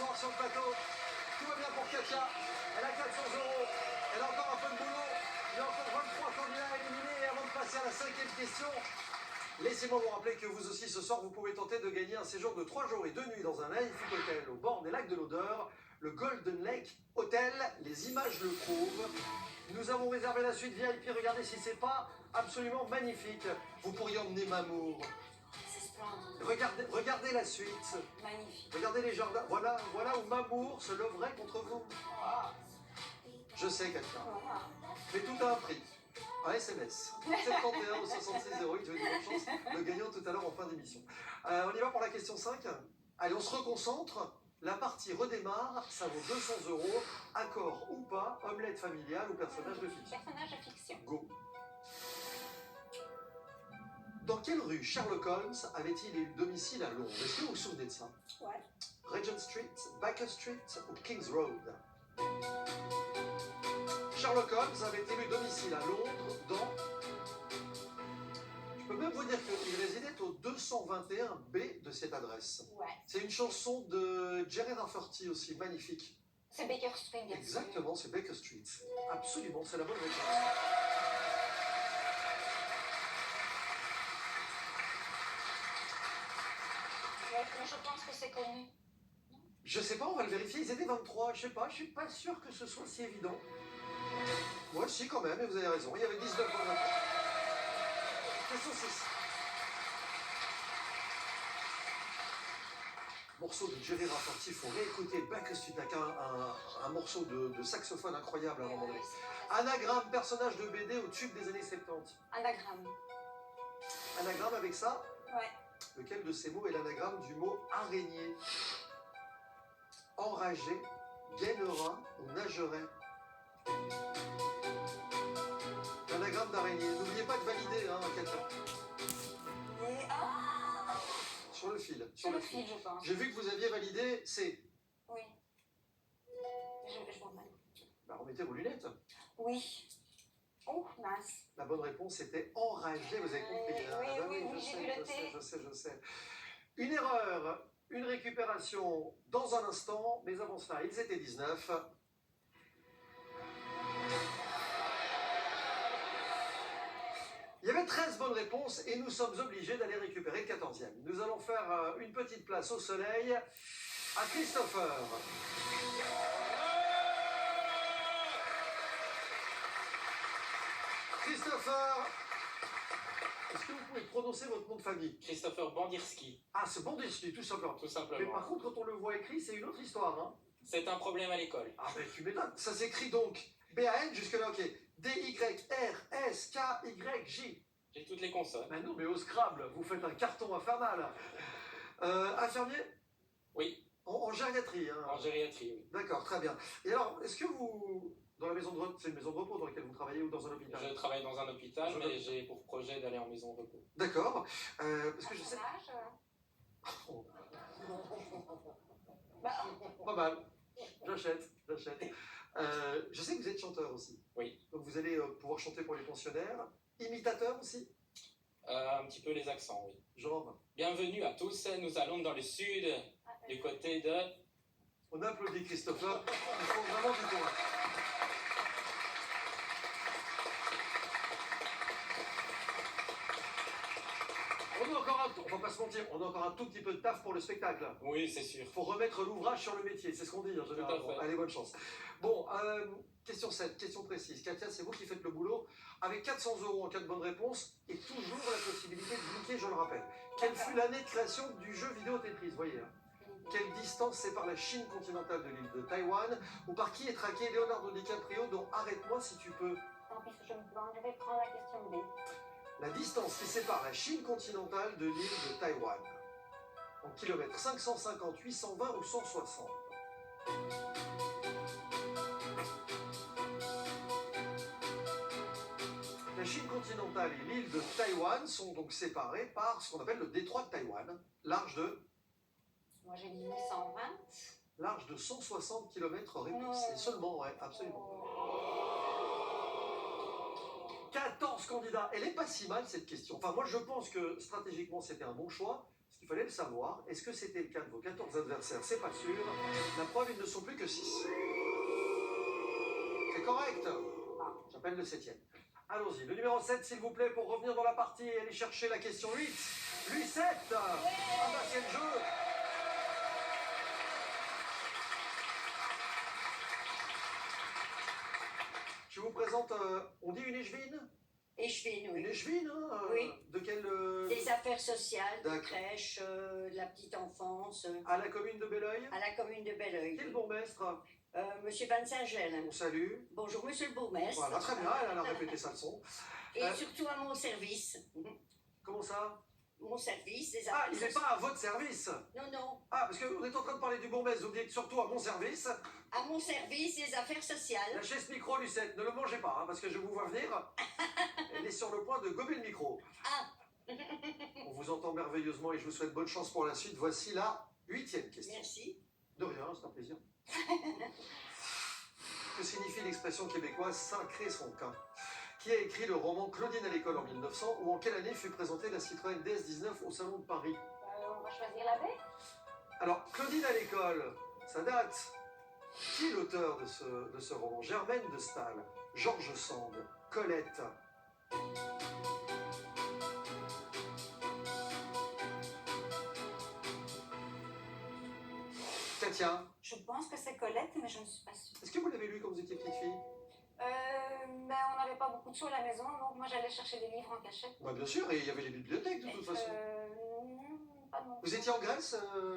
soir sur le plateau. Tout va bien pour Katia. Elle a 400 euros. Elle a encore un peu de boulot. Il y a encore 23 candidats à éliminer. Et avant de passer à la 5e question, laissez-moi vous rappeler que vous aussi ce soir, vous pouvez tenter de gagner un séjour de 3 jours et 2 nuits dans un magnifique hôtel au bord des lacs de l'Odeur, le Golden Lake Hotel. Les images le prouvent. Nous avons réservé la suite VIP. Regardez si c'est pas absolument magnifique. Vous pourriez emmener Mamour. Regardez la suite. Magnifique. Regardez les jardins. Voilà où Mamour se leverait contre vous. Je sais quelqu'un. Mais tout a un prix. Un SMS. 71 au 66 08. Je vous dis bonne chance. Le gagnant tout à l'heure en fin d'émission. On y va pour la question 5. Allez, on se reconcentre. La partie redémarre. Ça vaut 200 euros. Accord ou pas, omelette familiale ou personnage de fiction. Personnage de fiction. Go. Dans quelle rue Sherlock Holmes avait-il élu domicile à Londres? Est-ce que vous vous souvenez de ça? Ouais. Regent Street, Baker Street ou King's Road? Sherlock Holmes avait élu domicile à Londres dans... Je peux même vous dire qu'il résidait au 221B de cette adresse. Ouais. C'est une chanson de Jerry Rafferty aussi, magnifique. C'est Baker Street, bien sûr. Exactement, c'est Baker Street. Absolument, c'est la bonne réponse. Mais je pense que c'est connu. Je sais pas, on va le vérifier. Ils étaient 23, je sais pas. Je suis pas sûr que ce soit si évident. Moi, si, quand même, et vous avez raison. Il y avait 19 bonnes réponses. Question 6. Morceau de Jerry Rafferty, il faut réécouter Baker Street avec un morceau de saxophone incroyable à un moment donné. Anagramme, personnage de BD au tube des années 70. Anagramme. Anagramme avec ça? Ouais. Lequel de ces mots est l'anagramme du mot araignée? Enragé, gainerin ou nagerait? L'anagramme d'araignée. N'oubliez pas de valider, hein, quelqu'un. Et... Ah, Sur le fil. sur le fil, je pense. J'ai vu que vous aviez validé C. Oui. Je vois mal. Bah, remettez vos lunettes. Oui. Oh, mince. La bonne réponse était enragé, vous avez compris. Oui, Ah, oui, bah oui, je j'ai vu le sais, thé. je sais. Une erreur, une récupération dans un instant, mais avant cela, ils étaient 19. Il y avait 13 bonnes réponses et nous sommes obligés d'aller récupérer le 14e. Nous allons faire une petite place au soleil à Christopher. Christopher, est-ce que vous pouvez prononcer votre nom de famille? Christopher Bandirski, Ah, c'est Bandirski, tout simplement. tout Mais simplement. par contre, quand on le voit écrit, c'est une autre histoire, hein. C'est un problème à l'école. Ah, mais tu m'étonnes. Ça s'écrit donc B-A-N, jusque-là, ok. D-Y-R-S-K-Y-J. J'ai toutes les consonnes. Mais non, mais au Scrabble, vous faites un carton infernal. Infirmier? Oui, En gériatrie, hein. en gériatrie, oui. D'accord, très bien. Et alors, est-ce que vous... Dans la maison de repos, c'est une maison de repos dans laquelle vous travaillez ou dans un hôpital? Je travaille dans un hôpital, Je mais note. j'ai pour projet d'aller en maison de repos. D'accord. Parce que je sais... Personnage, Oh, bah, pas mal. J'achète. Je sais que vous êtes chanteur aussi. Oui. Donc vous allez pouvoir chanter pour les pensionnaires. Imitateur aussi? Un petit peu les accents, oui. Genre, Bienvenue à tous, nous allons dans le sud, du côté de... on applaudit Christopher. Il faut vraiment du courage. On a encore on va pas se mentir, on a encore un tout petit peu de taf pour le spectacle. Oui, c'est sûr. Il faut remettre l'ouvrage sur le métier, c'est ce qu'on dit en général. Tout à fait. Allez, bonne chance. Bon, question 7, question précise. Katia, c'est vous qui faites le boulot. Avec 400 euros en cas de bonne réponse, et toujours la possibilité de cliquer, je le rappelle. Quelle fut l'année de création du jeu vidéo Tetris, voyez hein. Quelle distance sépare la Chine continentale de l'île de Taïwan? Ou par qui est traqué Leonardo DiCaprio dont Arrête-moi si tu peux? tant pis, je vais prendre la question B. La distance qui sépare la Chine continentale de l'île de Taïwan. En kilomètres, 550, 820 ou 160? La Chine continentale et l'île de Taïwan sont donc séparées par ce qu'on appelle le détroit de Taïwan, large de Moi, j'ai dit 120. large de 160 km réponse. Et seulement, ouais, absolument. 14 candidats. Elle est pas si mal cette question. Enfin, moi je pense que stratégiquement c'était un bon choix. Il fallait le savoir. Est-ce que c'était le cas de vos 14 adversaires? C'est pas sûr. La preuve, ils ne sont plus que 6. C'est correct. J'appelle le 7e. Allons-y. Le numéro 7, s'il vous plaît, pour revenir dans la partie et aller chercher la question 8. Lui, 7. Ah bah, c'est le jeu. Je vous présente, on dit une échevine? Échevine, Une oui. échevine, hein, Oui. De quelle... Des affaires sociales, de D'accord. crèche, de la petite enfance, À la commune de Belleuil? à la commune de Belleuil. Qui est le bourgmestre? Monsieur Van Saint-Gel. On salue. Bonjour, monsieur le bourgmestre. Voilà, très bien, elle a répété sa leçon. Et surtout à mon service. Comment ça? Mon service, des Ah, affaires il n'est sociales. pas à votre service. Non, non. Ah, parce qu'on est en train de parler du bourgmestre, vous dites surtout à mon service. À mon service, des affaires sociales. Lâchez ce micro, Lucette, ne le mangez pas, hein, parce que je vous vois venir. Elle est sur le point de gober le micro. Ah. On vous entend merveilleusement et je vous souhaite bonne chance pour la suite. Voici la 8e question. Merci. De rien, c'est un plaisir. Que signifie l'expression québécoise sacrer son camp? Qui a écrit le roman Claudine à l'école en 1900 ou en quelle année fut présentée la Citroën DS19 au Salon de Paris? On va choisir la baie. Alors, Claudine à l'école, ça date. Qui est l'auteur de ce roman? Germaine de Staël, Georges Sand, Colette. Katia, Je pense que c'est Colette, mais je ne suis pas sûre. est-ce que vous l'avez lu quand vous étiez petite fille? Mais on n'avait pas beaucoup de sous à la maison, donc moi j'allais chercher des livres en cachette. Bah, bien sûr, et il y avait les bibliothèques de toute façon. Pas non. Vous étiez en Grèce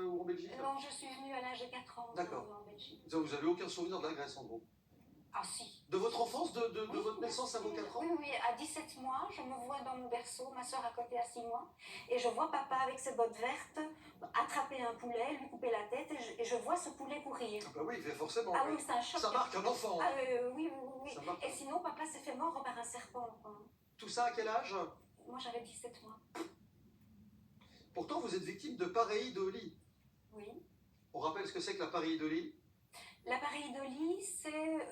ou en Belgique? Non, je suis venue à l'âge de 4 ans D'accord. en Belgique. Vous n'avez aucun souvenir de la Grèce en gros? Ah si. De votre enfance, de Oui, votre naissance à vos 4 ans? Oui, oui, à 17 mois, je me vois dans mon berceau, ma soeur à côté à 6 mois, et je vois papa avec ses bottes vertes attraper un poulet, lui couper la tête, et je vois ce poulet courir. Ah bah oui, forcément. Ah oui. oui, c'est un choc. Ça marque un enfant. Ah oui, oui, oui. Ça marque. Et sinon, papa s'est fait mordre par un serpent. Quoi. Tout ça à quel âge? Moi, j'avais 17 mois. Pourtant, vous êtes victime de pareidolie. Oui. On rappelle ce que c'est que la pareidolie? La pareidolie, c'est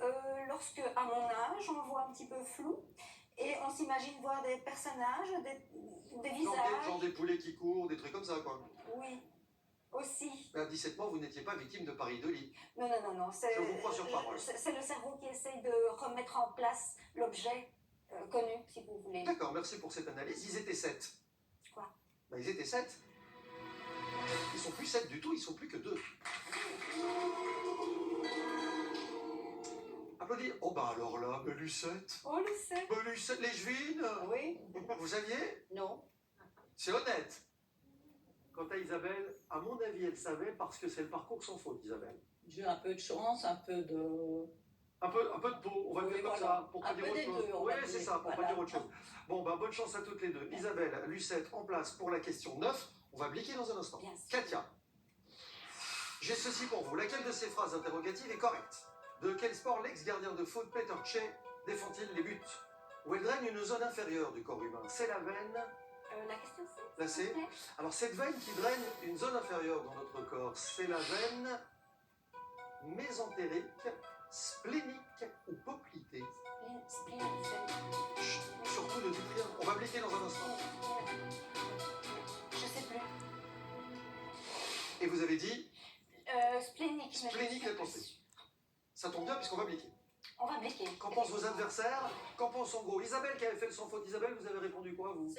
lorsque, à mon âge, on voit un petit peu flou et on s'imagine voir des personnages, des visages. Genre des poulets qui courent, des trucs comme ça, quoi. Oui, aussi. Mais à 17 mois, vous n'étiez pas victime de pareidolie. Non, non, non, non. Je vous crois sur parole. C'est le cerveau qui essaye de remettre en place l'objet connu, si vous voulez. D'accord, merci pour cette analyse. Ils étaient 7. Quoi? Bah, ils étaient 7. Ils sont plus 7 du tout, ils sont plus que 2. Applaudis. Oh bah alors là, Lucette. Oh, le sait. Lucette, l'échevine. Oui. Vous saviez? Non. C'est honnête. Quant à Isabelle, à mon avis, elle savait parce que c'est le parcours sans faute, Isabelle. J'ai eu un peu de chance, un peu de... Un peu de peau, on va Oui, dire comme voilà. ça, pour pas Un dire peu autre des chose. deux, on Oui, va c'est dire. ça, pour pas Voilà. dire autre chose. Bon, bah, bonne chance à toutes les deux. Isabelle, Lucette, en place pour la question 9. On va bliquer dans un instant. Bien sûr. Katia, j'ai ceci pour vous. Laquelle de ces phrases interrogatives est correcte? De quel sport l'ex-gardien de foot Peter Cech défend-il les buts? Où elle draine une zone inférieure du corps humain? C'est la veine. La question c'est? La C. Alors, cette veine qui draine une zone inférieure dans notre corps, c'est la veine mésentérique, splénique ou poplitée. Spleen, Chut, surtout ne dites rien. On va bliquer dans un instant. je sais plus. Et vous avez dit, Splénique. mais je Splénique, suis la pas pensée. sûre. ça tombe bien puisqu'on va bliquer. On va bliquer. Qu'en pensent vos adversaires? Qu'en pense en gros Isabelle qui avait fait le sans faute? Isabelle, vous avez répondu quoi, vous?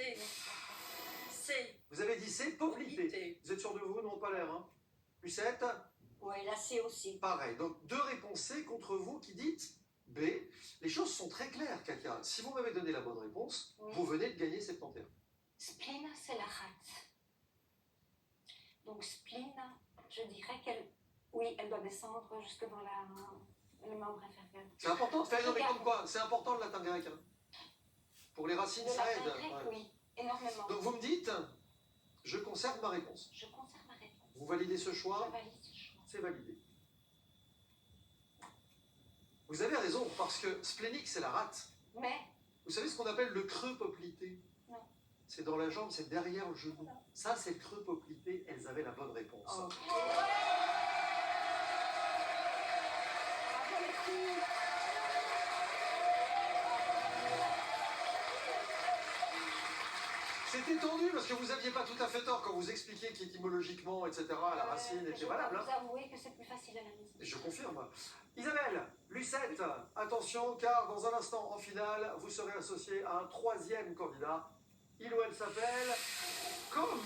C'est Vous avez dit c'est poplité. poplité. Vous êtes sûr de vous? Non, pas l'air. Hein. Lucette? Oui, là, c'est aussi. Pareil. Donc, deux réponses C contre vous qui dites B. Les choses sont très claires, Katia. Si vous m'avez donné la bonne réponse, Oui. vous venez de gagner 71. Spleen, c'est la rate. Donc spleen, je dirais qu'elle, oui, elle doit descendre jusque dans le membre inférieur. C'est important de faire non, mais Regarde. comme quoi? C'est important le latin grec. Hein. Pour les racines, De ça la aide. grec, Ouais. oui, énormément. Donc, vous me dites, je conserve ma réponse. Je conserve ma réponse. Vous validez ce Je choix? valide ce choix. C'est validé. Vous avez raison, parce que splénique, c'est la rate. Mais, Vous savez ce qu'on appelle le creux poplité? Non. C'est dans la jambe, c'est derrière le genou. Ça, c'est le creux poplité. Elles avaient la bonne réponse. Oh. bravo les filles. C'est C'était tendu parce que vous aviez pas tout à fait tort quand vous expliquiez qu'étymologiquement, etc., la racine était Je valable. dois Hein. vous avouer que c'est plus facile à la maison. Je confirme. Isabelle, Lucette, attention, car dans un instant, en finale, vous serez associé à un troisième candidat. Il ou elle s'appelle Comme.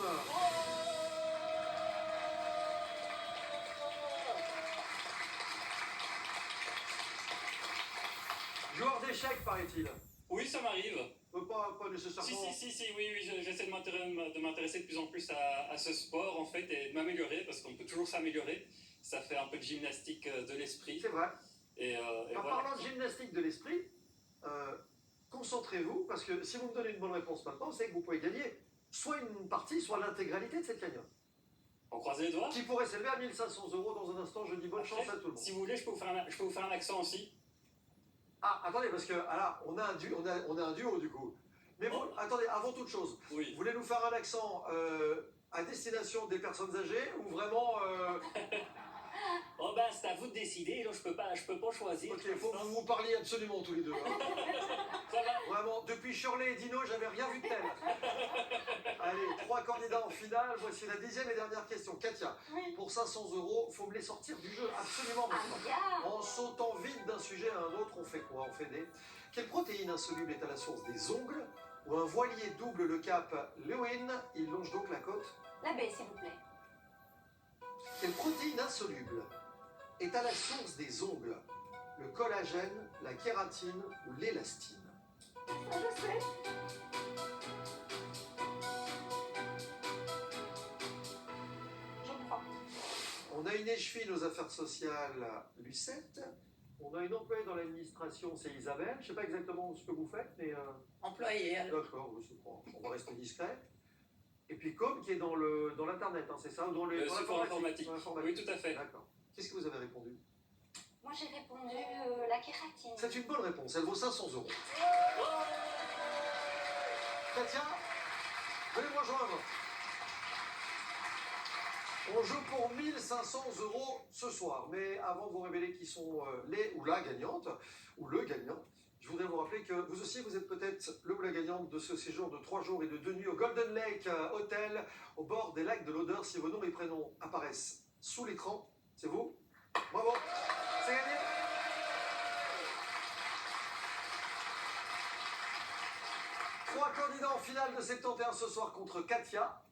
Joueur d'échecs, paraît-il. Oui, ça m'arrive. Pas Si, nécessairement. oui, j'essaie de m'intéresser de plus en plus à ce sport, en fait, et de m'améliorer, parce qu'on peut toujours s'améliorer. Ça fait un peu de gymnastique de l'esprit. C'est vrai. Et En voilà. parlant de gymnastique de l'esprit, concentrez-vous, parce que si vous me donnez une bonne réponse maintenant, vous savez que vous pouvez gagner soit une partie, soit l'intégralité de cette cagnotte. On croise les doigts. Qui pourrait s'élever à 1 500 € dans un instant. Je dis bonne chance à tout le monde. Si vous voulez, je peux vous faire un accent aussi. Ah, attendez, parce que là, on a un duo du coup. Mais vous, attendez, avant toute chose, Oui. vous voulez nous faire un accent à destination des personnes âgées ou vraiment... Oh ben, c'est à vous de décider, là, je peux pas choisir. Ok, il faut que vous parliez absolument tous les deux. Hein. Ça va. Vraiment, depuis Shirley et Dino, j'avais rien vu de tel. Allez, 3 candidats en finale. Voici la 10e et dernière question. Katia, Oui. pour 500 €, il faut me les sortir du jeu absolument maintenant. Ah, En sautant vite d'un sujet à un autre, on fait quoi? On fait des... Quelle protéine insoluble est à la source des ongles? Ou un voilier double le cap Lewin, il longe donc la côte? la baie, s'il vous plaît. Quelle protéine insoluble est à la source des ongles? Le collagène, la kératine ou l'élastine? Je sais. Je crois. On a une échevine aux affaires sociales, Lucette. On a une employée dans l'administration, c'est Isabelle. Je ne sais pas exactement ce que vous faites, mais... Employé. Alors. D'accord, on va rester discret. Et puis Com qui est dans l'internet, hein, c'est ça? Dans Le dans support informatique. Dans l'informatique. Oui, tout à fait. D'accord. Qu'est-ce que vous avez répondu? Moi, j'ai répondu la kératine. C'est une bonne réponse, elle vaut 500 €. Katia, venez me rejoindre. On joue pour 1 500 € ce soir. Mais avant de vous révéler qui sont les ou la gagnante, ou le gagnant, je voudrais vous rappeler que vous aussi, vous êtes peut-être le ou la gagnante de ce séjour de 3 jours et de 2 nuits au Golden Lake Hotel, au bord des lacs de l'Odeur. Si vos noms et prénoms apparaissent sous l'écran, c'est vous. Bravo, c'est gagné. Trois candidats en finale de 71 ce soir contre Katia.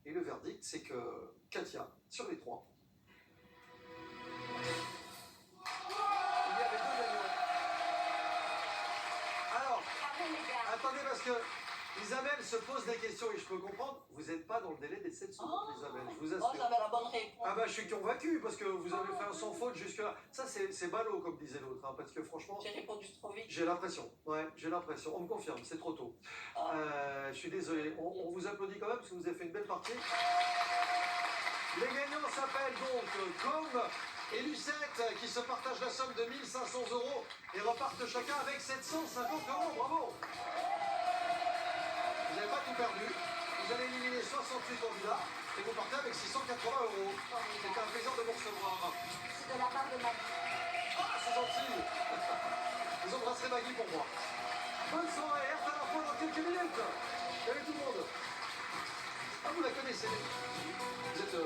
Et le verdict, c'est que Katia, sur les 3, il y avait 2 gagnants. Alors, Bravo, les gars. attendez, parce que Isabelle se pose des questions et je peux comprendre, vous n'êtes pas dans le délai des 7 secondes, Isabelle, je vous Oh, assure. j'avais la bonne réponse. Ah bah je suis convaincu, parce que vous avez fait un sans faute jusque-là. Ça c'est ballot, comme disait l'autre, hein, parce que franchement... J'ai répondu trop vite. J'ai l'impression, ouais, j'ai l'impression. On me confirme, c'est trop tôt. Je suis désolé. On vous applaudit quand même parce que vous avez fait une belle partie. Les gagnants s'appellent donc Com et Lucette qui se partagent la somme de 1 500 € et repartent chacun avec 750 €. Bravo! Vous n'avez pas tout perdu. Vous allez éliminer 68 candidats et vous partez avec 680 €. C'est un plaisir de vous recevoir. C'est de la part de ma vie. Ah, c'est gentil! Vous embrasserez Maggie pour moi. Bonne soirée, à la fois dans quelques minutes. Salut tout le monde. Ah, vous la connaissez. Vous êtes